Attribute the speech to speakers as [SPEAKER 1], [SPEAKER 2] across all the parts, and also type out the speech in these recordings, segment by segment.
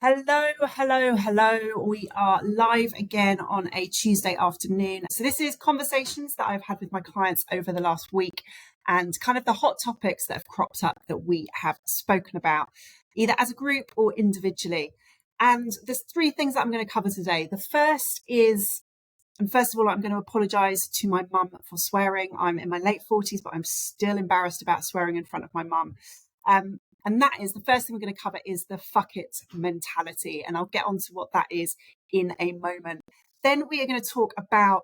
[SPEAKER 1] Hello, hello, hello. We are live again on a Tuesday afternoon. So this is conversations that I've had with my clients over the last week and kind of the hot topics that have cropped up that we have spoken about, either as a group or individually. And there's three things that I'm going to cover today. The first is, and first of all, I'm going to apologise to my mum for swearing. I'm in my late 40s, but I'm still embarrassed about swearing in front of my mum. And that is the first thing we're going to cover is the fuck it mentality. And I'll get onto what that is in a moment. Then we are going to talk about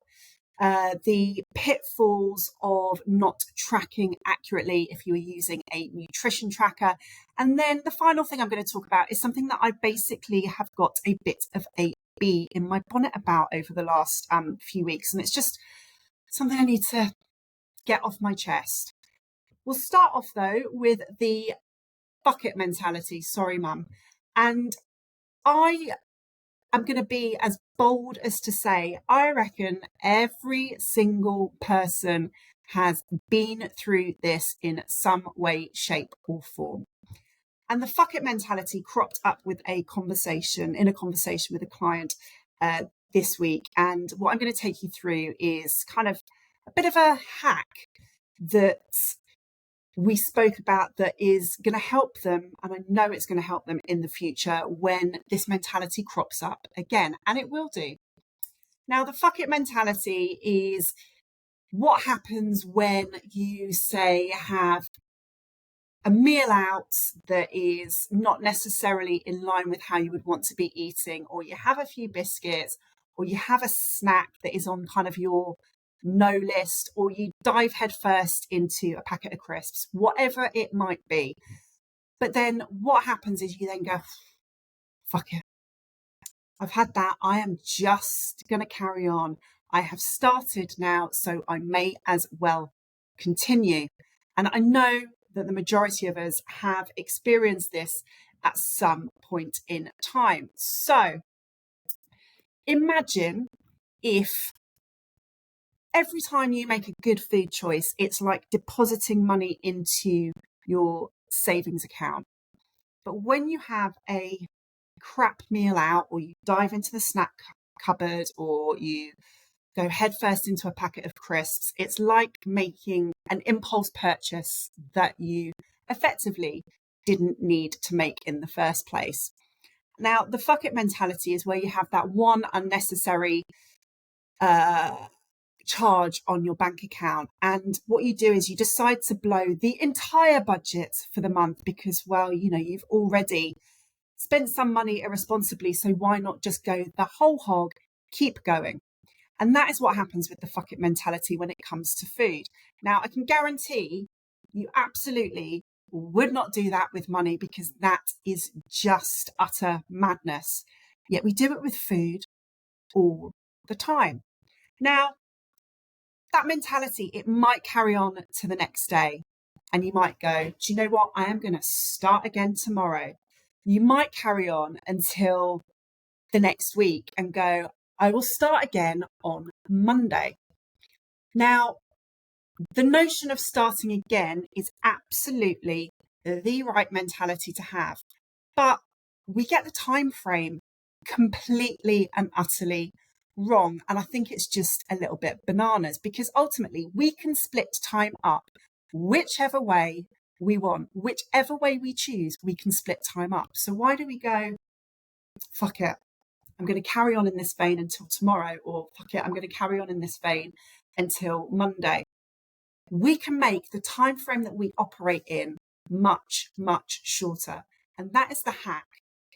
[SPEAKER 1] the pitfalls of not tracking accurately if you are using a nutrition tracker. And then the final thing I'm going to talk about is something that I basically have got a bit of a bee in my bonnet about over the last few weeks. And it's just something I need to get off my chest. We'll start off though with the bucket mentality. Sorry, mum. And I am going to be as bold as to say, I reckon every single person has been through this in some way, shape, or form. And the fuck it mentality cropped up with a conversation with a client this week. And what I'm going to take you through is kind of a bit of a hack that we spoke about that is going to help them, and I know it's going to help them in the future when this mentality crops up again, and it will do. Now, the fuck it mentality is what happens when you, say, have a meal out that is not necessarily in line with how you would want to be eating, or you have a few biscuits, or you have a snack that is on kind of your no list, or you dive headfirst into a packet of crisps, whatever it might be. But then what happens is you then go, fuck it, I've had that. I am just going to carry on. I have started now, so I may as well continue. And I know that the majority of us have experienced this at some point in time. So imagine if every time you make a good food choice, it's like depositing money into your savings account. But when you have a crap meal out, or you dive into the snack cupboard, or you go headfirst into a packet of crisps, it's like making an impulse purchase that you effectively didn't need to make in the first place. Now, the fuck it mentality is where you have that one unnecessary charge on your bank account, and what you do is you decide to blow the entire budget for the month because, well, you know, you've already spent some money irresponsibly, so why not just go the whole hog, keep going? And that is what happens with the fuck it mentality when it comes to food. Now, I can guarantee you absolutely would not do that with money, because that is just utter madness. Yet we do it with food all the time. Now, that mentality, it might carry on to the next day. And you might go, do you know what? I am going to start again tomorrow. You might carry on until the next week and go, I will start again on Monday. Now, the notion of starting again is absolutely the right mentality to have. But we get the time frame completely and utterly wrong. And I think it's just a little bit bananas, because ultimately we can split time up whichever way we want, whichever way we choose, we can split time up. So why do we go, fuck it, I'm going to carry on in this vein until tomorrow, or fuck it, I'm going to carry on in this vein until Monday? We can make the time frame that we operate in much, much shorter. And that is the hack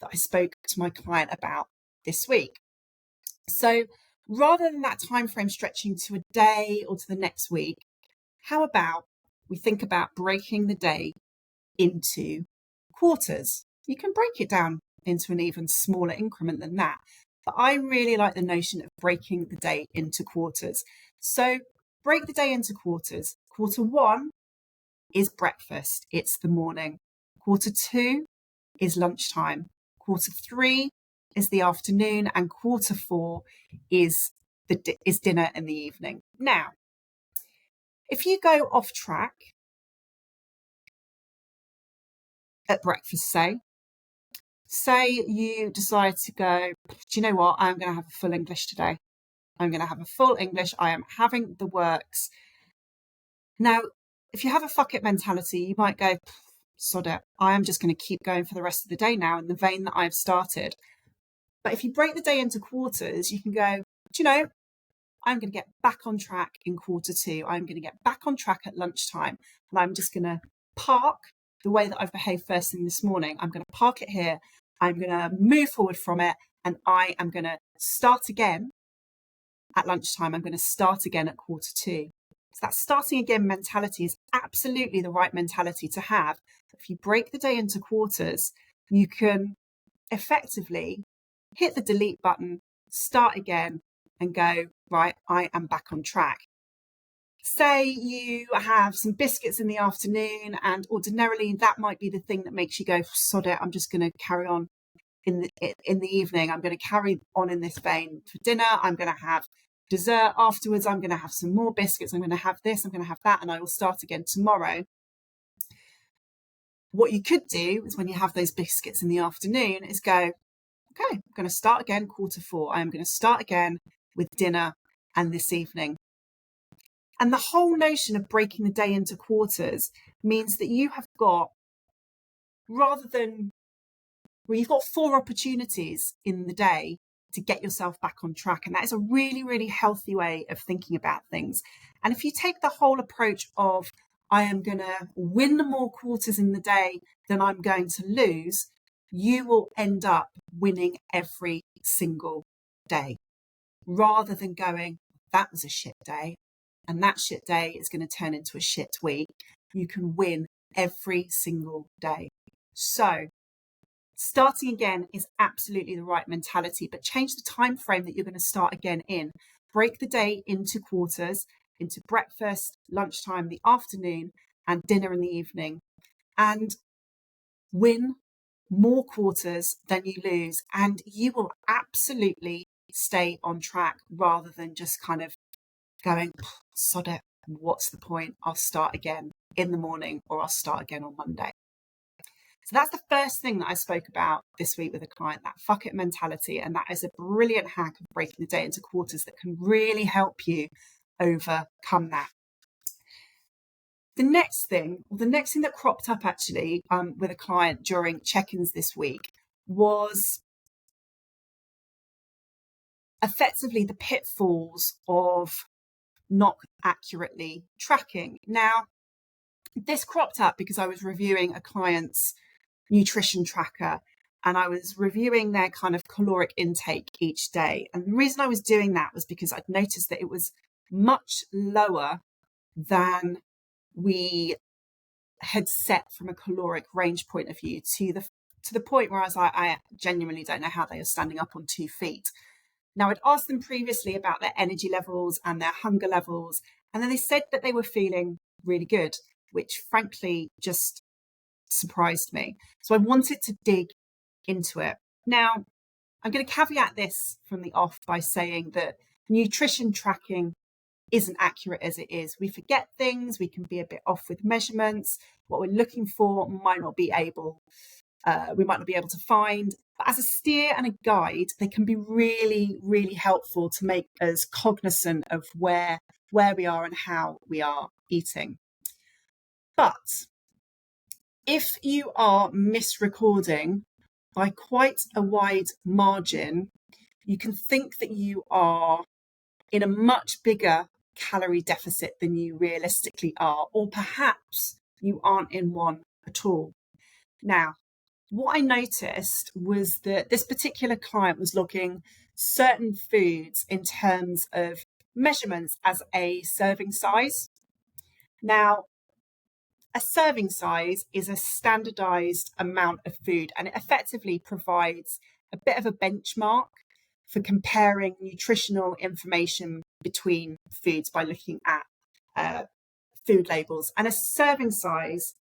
[SPEAKER 1] that I spoke to my client about this week. So rather than that time frame stretching to a day or to the next week, how about we think about breaking the day into quarters? You can break it down into an even smaller increment than that. But I really like the notion of breaking the day into quarters. So break the day into quarters. Quarter one is breakfast. It's the morning. Quarter two is lunchtime. Quarter three is the afternoon. And quarter four is dinner in the evening. Now, if you go off track at breakfast, say, Say you decide to go, do you know what? I'm going to have a full English today. I'm going to have a full English. I am having the works. Now, if you have a fuck it mentality, you might go, sod it. I am just going to keep going for the rest of the day now in the vein that I've started. But if you break the day into quarters, you can go, do you know, I'm going to get back on track in quarter two. I'm going to get back on track at lunchtime. And I'm just going to park the way that I've behaved first thing this morning. I'm going to park it here. I'm going to move forward from it. And I am going to start again at lunchtime. I'm going to start again at quarter two. So that starting again mentality is absolutely the right mentality to have. If you break the day into quarters, you can effectively hit the delete button, start again, and go, right, I am back on track. Say you have some biscuits in the afternoon, and ordinarily that might be the thing that makes you go, sod it, I'm just going to carry on in the evening. I'm going to carry on in this vein for dinner. I'm going to have dessert afterwards. I'm going to have some more biscuits. I'm going to have this, I'm going to have that, and I will start again tomorrow. What you could do is when you have those biscuits in the afternoon is go, okay, I'm going to start again quarter four. I am going to start again with dinner and this evening. And the whole notion of breaking the day into quarters means that you have got, you've got 4 opportunities in the day to get yourself back on track. And that is a really, really healthy way of thinking about things. And if you take the whole approach of, I am going to win more quarters in the day than I'm going to lose, you will end up winning every single day, rather than going, that was a shit day, and that shit day is going to turn into a shit week. You can win every single day. So starting again is absolutely the right mentality, but change the time frame that you're going to start again in. Break the day into quarters, into breakfast, lunchtime, the afternoon, and dinner in the evening, and win more quarters than you lose, and you will absolutely stay on track, rather than just kind of going, sod it, what's the point? I'll start again in the morning, or I'll start again on Monday. So that's the first thing that I spoke about this week with a client, that fuck it mentality. And that is a brilliant hack of breaking the day into quarters that can really help you overcome that. The next thing that cropped up actually with a client during check-ins this week was effectively the pitfalls of not accurately tracking. Now, this cropped up because I was reviewing a client's nutrition tracker, and I was reviewing their kind of caloric intake each day. And the reason I was doing that was because I'd noticed that it was much lower than we had set from a caloric range point of view, to the point where I was like, I genuinely don't know how they are standing up on 2 feet. Now, I'd asked them previously about their energy levels and their hunger levels, and then they said that they were feeling really good, which frankly just surprised me. So I wanted to dig into it. Now, I'm going to caveat this from the off by saying that nutrition tracking isn't accurate as it is. We forget things, we can be a bit off with measurements. What we're looking for we might not be able to find. But as a steer and a guide, they can be really, really helpful to make us cognizant of where we are and how we are eating. But if you are misrecording by quite a wide margin, you can think that you are in a much bigger calorie deficit than you realistically are, or perhaps you aren't in one at all. Now, what I noticed was that this particular client was logging certain foods in terms of measurements as a serving size. Now, a serving size is a standardized amount of food, and it effectively provides a bit of a benchmark for comparing nutritional information between foods by looking at food labels. And a serving size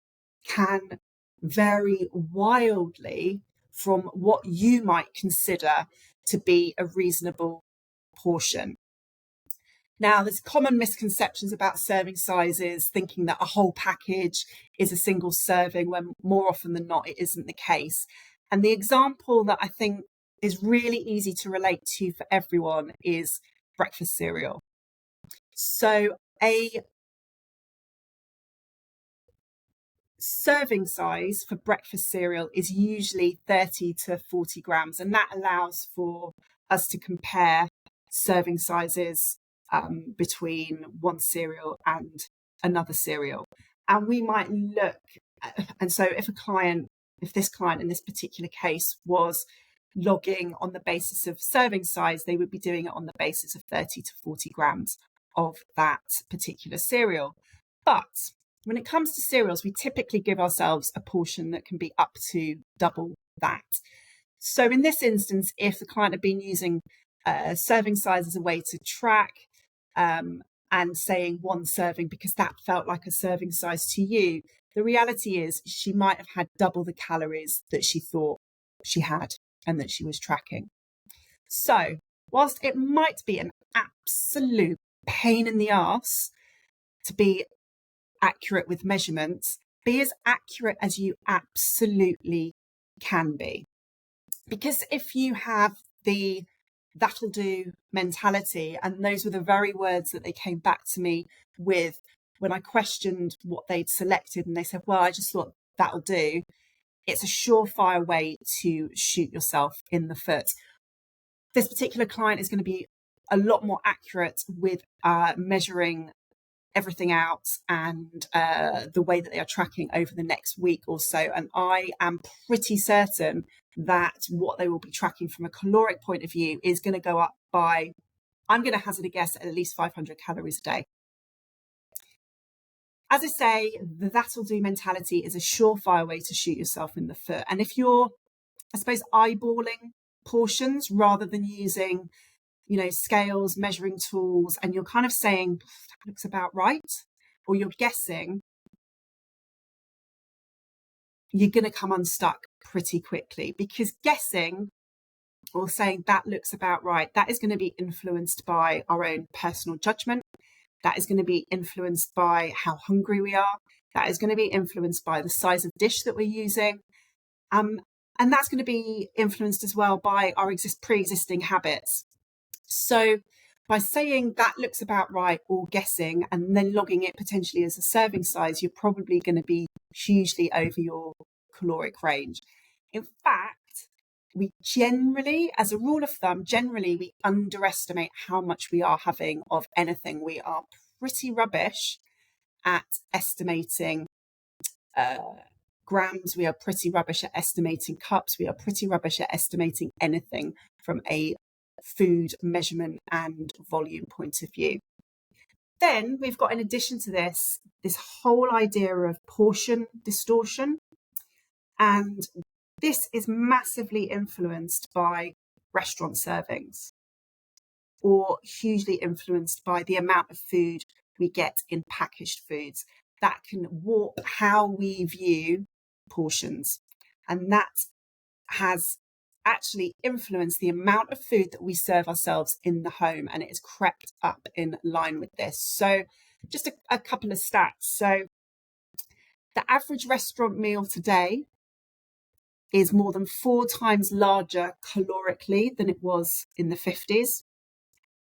[SPEAKER 1] can vary wildly from what you might consider to be a reasonable portion. Now, there's common misconceptions about serving sizes, thinking that a whole package is a single serving, when more often than not, it isn't the case. And the example that I think is really easy to relate to for everyone is breakfast cereal. So a serving size for breakfast cereal is usually 30 to 40 grams, and that allows for us to compare serving sizes between one cereal and another cereal. And we might look, and so if this client in this particular case was logging on the basis of serving size, they would be doing it on the basis of 30 to 40 grams of that particular cereal. But when it comes to cereals, we typically give ourselves a portion that can be up to double that. So in this instance, if the client had been using serving size as a way to track and saying one serving because that felt like a serving size to you, the reality is she might have had double the calories that she thought she had and that she was tracking. So whilst it might be an absolute pain in the arse to be accurate with measurements, be as accurate as you absolutely can be. Because if you have the that'll do mentality, and those were the very words that they came back to me with when I questioned what they'd selected, and they said, well, I just thought that'll do. It's a surefire way to shoot yourself in the foot. This particular client is going to be a lot more accurate with measuring everything out and the way that they are tracking over the next week or so. And I am pretty certain that what they will be tracking from a caloric point of view is going to go up by, I'm going to hazard a guess, at least 500 calories a day. As I say, the that'll do mentality is a surefire way to shoot yourself in the foot. And if you're, I suppose, eyeballing portions rather than using scales, measuring tools, and you're kind of saying, that looks about right, or you're guessing, you're going to come unstuck pretty quickly, because guessing or saying that looks about right, that is going to be influenced by our own personal judgment. That is going to be influenced by how hungry we are. That is going to be influenced by the size of dish that we're using. And that's going to be influenced as well by our pre-existing habits. So by saying that looks about right or guessing and then logging it potentially as a serving size, you're probably going to be hugely over your caloric range. In fact, we generally, as a rule of thumb, we underestimate how much we are having of anything. We are pretty rubbish at estimating grams. We are pretty rubbish at estimating cups. We are pretty rubbish at estimating anything from a food measurement and volume point of view. Then we've got, in addition to this whole idea of portion distortion. And this is massively influenced by restaurant servings, or hugely influenced by the amount of food we get in packaged foods. That can warp how we view portions. And that has actually influenced the amount of food that we serve ourselves in the home, and it has crept up in line with this. So just a couple of stats. So the average restaurant meal today is more than 4 times larger calorically than it was in the 50s.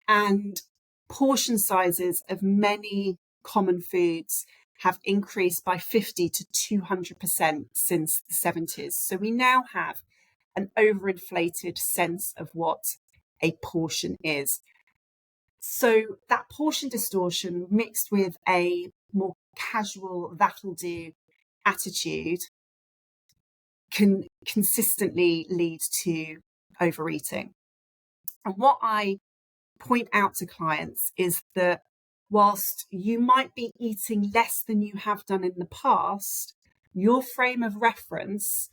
[SPEAKER 1] And portion sizes of many common foods have increased by 50 to 200% since the 70s. So we now have an overinflated sense of what a portion is. So that portion distortion mixed with a more casual that'll do attitude can consistently lead to overeating. And what I point out to clients is that whilst you might be eating less than you have done in the past, your frame of reference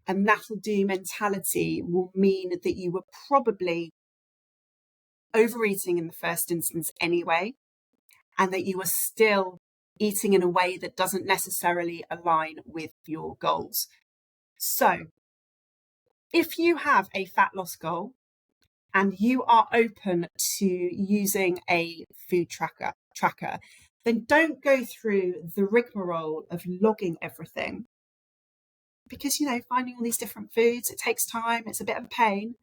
[SPEAKER 1] and that'll do mentality will mean that you were probably overeating in the first instance anyway, and that you are still eating in a way that doesn't necessarily align with your goals. So if you have a fat loss goal and you are open to using a food tracker, then don't go through the rigmarole of logging everything, because, finding all these different foods, it takes time, it's a bit of pain.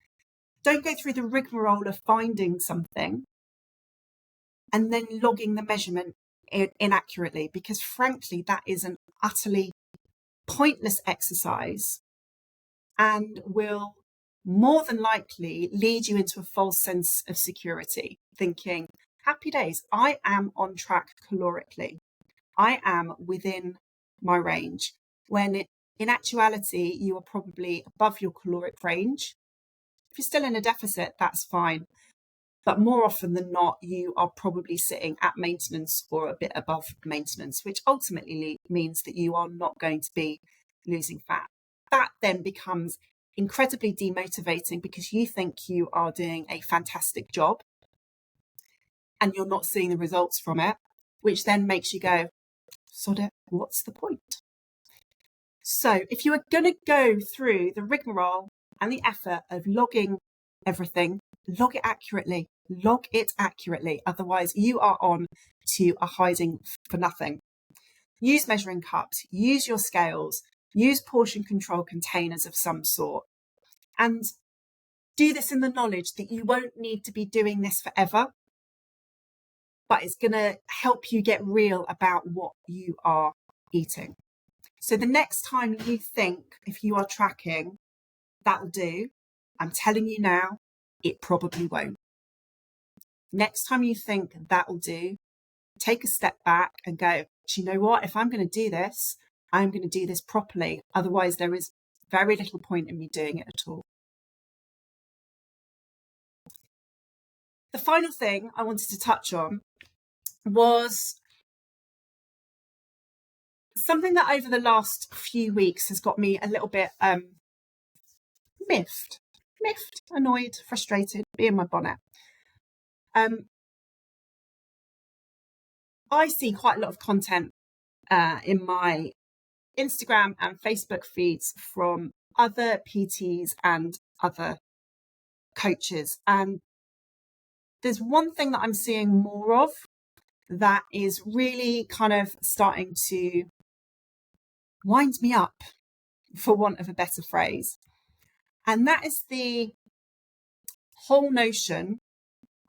[SPEAKER 1] Don't go through the rigmarole of finding something and then logging the measurement inaccurately, because frankly, that is an utterly pointless exercise and will more than likely lead you into a false sense of security, thinking, happy days, I am on track calorically. I am within my range, when in actuality, you are probably above your caloric range. If you're still in a deficit, that's fine. But more often than not, you are probably sitting at maintenance or a bit above maintenance, which ultimately means that you are not going to be losing fat. That then becomes incredibly demotivating because you think you are doing a fantastic job and you're not seeing the results from it, which then makes you go, sod it, what's the point? So if you are going to go through the rigmarole and the effort of logging everything, log it accurately. Log it accurately. Otherwise, you are on to a hiding for nothing. Use measuring cups, use your scales, use portion control containers of some sort. And do this in the knowledge that you won't need to be doing this forever, but it's going to help you get real about what you are eating. So the next time you think, if you are tracking, that'll do, I'm telling you now, it probably won't. Next time you think that'll do, take a step back and go, do you know what? If I'm going to do this, I'm going to do this properly. Otherwise, there is very little point in me doing it at all. The final thing I wanted to touch on was something that over the last few weeks has got me a little bit miffed, annoyed, frustrated, be in my bonnet. I see quite a lot of content in my Instagram and Facebook feeds from other PTs and other coaches. And there's one thing that I'm seeing more of that is really kind of starting to wind me up, for want of a better phrase. And that is the whole notion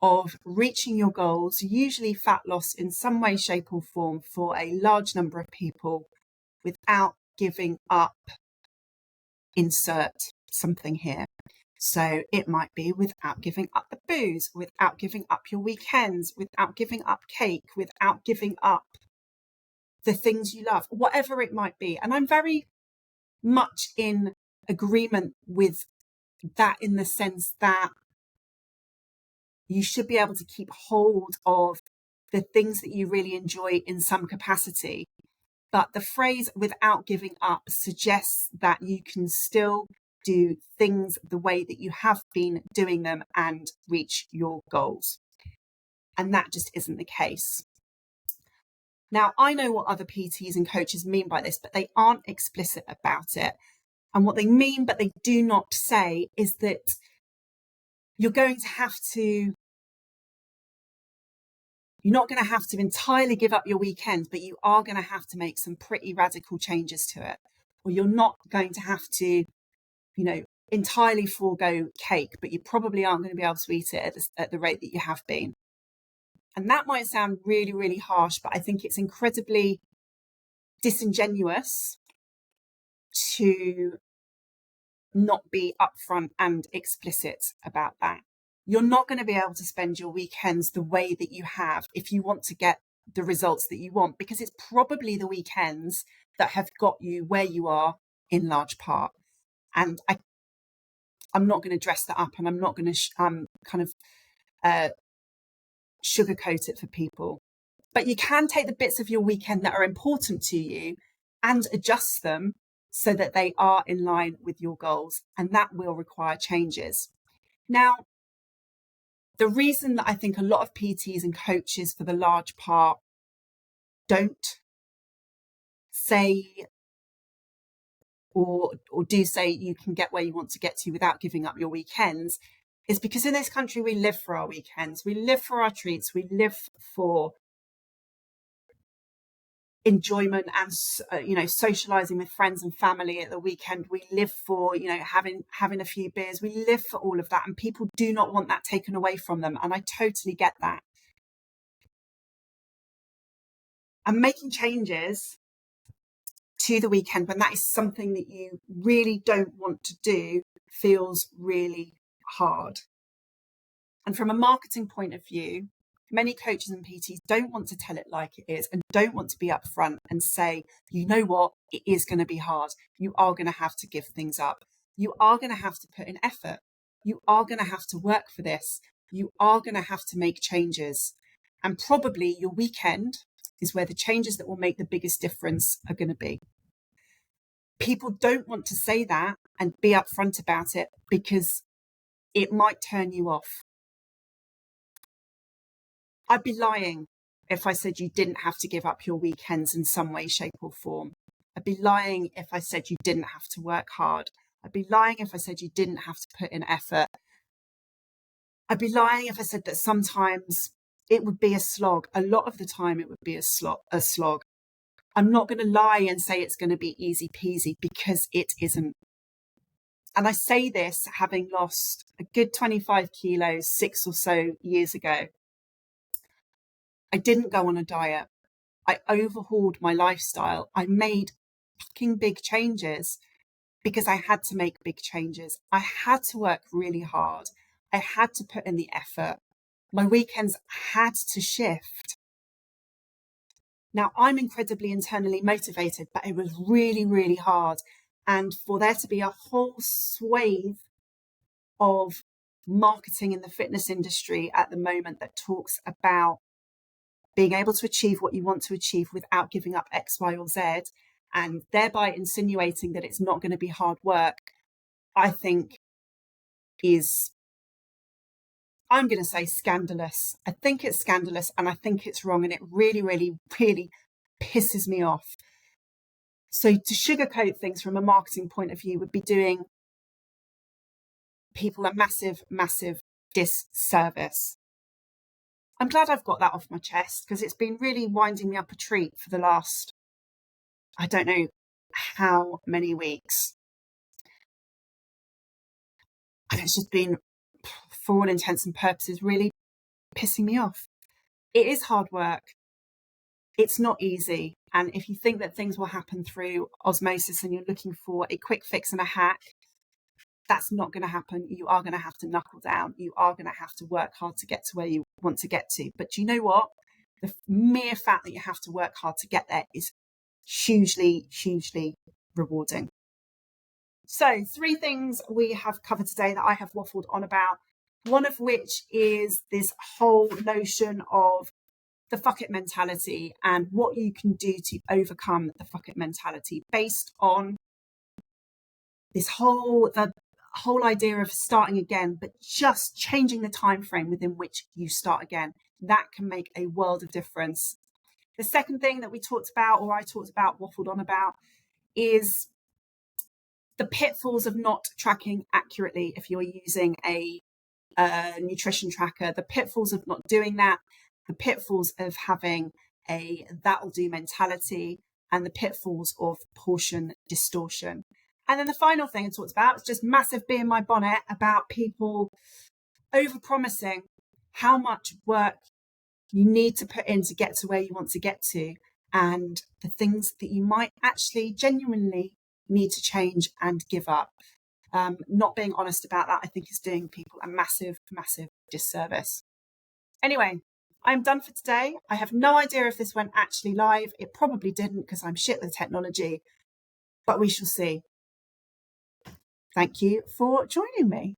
[SPEAKER 1] of reaching your goals, usually fat loss in some way, shape or form for a large number of people, without giving up, insert something here. So it might be without giving up the booze, without giving up your weekends, without giving up cake, without giving up the things you love, whatever it might be. And I'm very much in agreement with that, in the sense that you should be able to keep hold of the things that you really enjoy in some capacity. But the phrase without giving up suggests that you can still do things the way that you have been doing them and reach your goals. And that just isn't the case. Now, I know what other PTs and coaches mean by this, but they aren't explicit about it. And what they mean, but they do not say, is that you're not going to have to entirely give up your weekends, but you are going to have to make some pretty radical changes to it. Or you're not going to have to, entirely forego cake, but you probably aren't going to be able to eat it at the rate that you have been. And that might sound really, really harsh, but I think it's incredibly disingenuous to not be upfront and explicit about that. You're not going to be able to spend your weekends the way that you have if you want to get the results that you want, because it's probably the weekends that have got you where you are in large part. And I'm not going to dress that up, and I'm not going to sugarcoat it for people. But you can take the bits of your weekend that are important to you and adjust them so that they are in line with your goals. And that will require changes. Now, the reason that I think a lot of PTs and coaches, for the large part, don't say or do say you can get where you want to get to without giving up your weekends is because in this country, we live for our weekends. We live for our treats. We live for enjoyment and socializing with friends and family at the weekend. We live for having a few beers. We live for all of that, and people do not want that taken away from them, and I totally get that. And making changes to the weekend when that is something that you really don't want to do feels really hard. And from a marketing point of view, many coaches and PTs don't want to tell it like it is and don't want to be upfront and say, you know what, it is going to be hard. You are going to have to give things up. You are going to have to put in effort. You are going to have to work for this. You are going to have to make changes. And probably your weekend is where the changes that will make the biggest difference are going to be. People don't want to say that and be upfront about it because it might turn you off. I'd be lying if I said you didn't have to give up your weekends in some way, shape or form. I'd be lying if I said you didn't have to work hard. I'd be lying if I said you didn't have to put in effort. I'd be lying if I said that sometimes it would be a slog. A lot of the time it would be a slog. I'm not going to lie and say it's going to be easy peasy because it isn't. And I say this having lost a good 25 kilos 6 or so years ago. I didn't go on a diet. I overhauled my lifestyle. I made fucking big changes because I had to make big changes. I had to work really hard. I had to put in the effort. My weekends had to shift. Now, I'm incredibly internally motivated, but it was really, really hard. And for there to be a whole swathe of marketing in the fitness industry at the moment that talks about being able to achieve what you want to achieve without giving up X, Y, or Z, and thereby insinuating that it's not going to be hard work, I think is, I'm going to say scandalous. I think it's scandalous and I think it's wrong, and it really, really, really pisses me off. So to sugarcoat things from a marketing point of view would be doing people a massive, massive disservice. I'm glad I've got that off my chest because it's been really winding me up a treat for the last, I don't know how many weeks. And it's just been, for all intents and purposes, really pissing me off. It is hard work. It's not easy. And if you think that things will happen through osmosis and you're looking for a quick fix and a hack, that's not going to happen. You are going to have to knuckle down. You are going to have to work hard to get to where you want to get to. But you know what? The mere fact that you have to work hard to get there is hugely, hugely rewarding. So 3 things we have covered today that I have waffled on about, one of which is this whole notion of the fuck it mentality and what you can do to overcome the fuck it mentality based on this the whole idea of starting again, but just changing the time frame within which you start again. That can make a world of difference. The second thing that we talked about, or I talked about, waffled on about, is the pitfalls of not tracking accurately if you're using a nutrition tracker, the pitfalls of not doing that, the pitfalls of having a that'll do mentality, and the pitfalls of portion distortion. And then the final thing I talked about is just massive bee in my bonnet about people overpromising how much work you need to put in to get to where you want to get to, and the things that you might actually genuinely need to change and give up. Not being honest about that, I think, is doing people a massive, massive disservice. Anyway, I'm done for today. I have no idea if this went actually live. It probably didn't because I'm shit with technology, but we shall see. Thank you for joining me.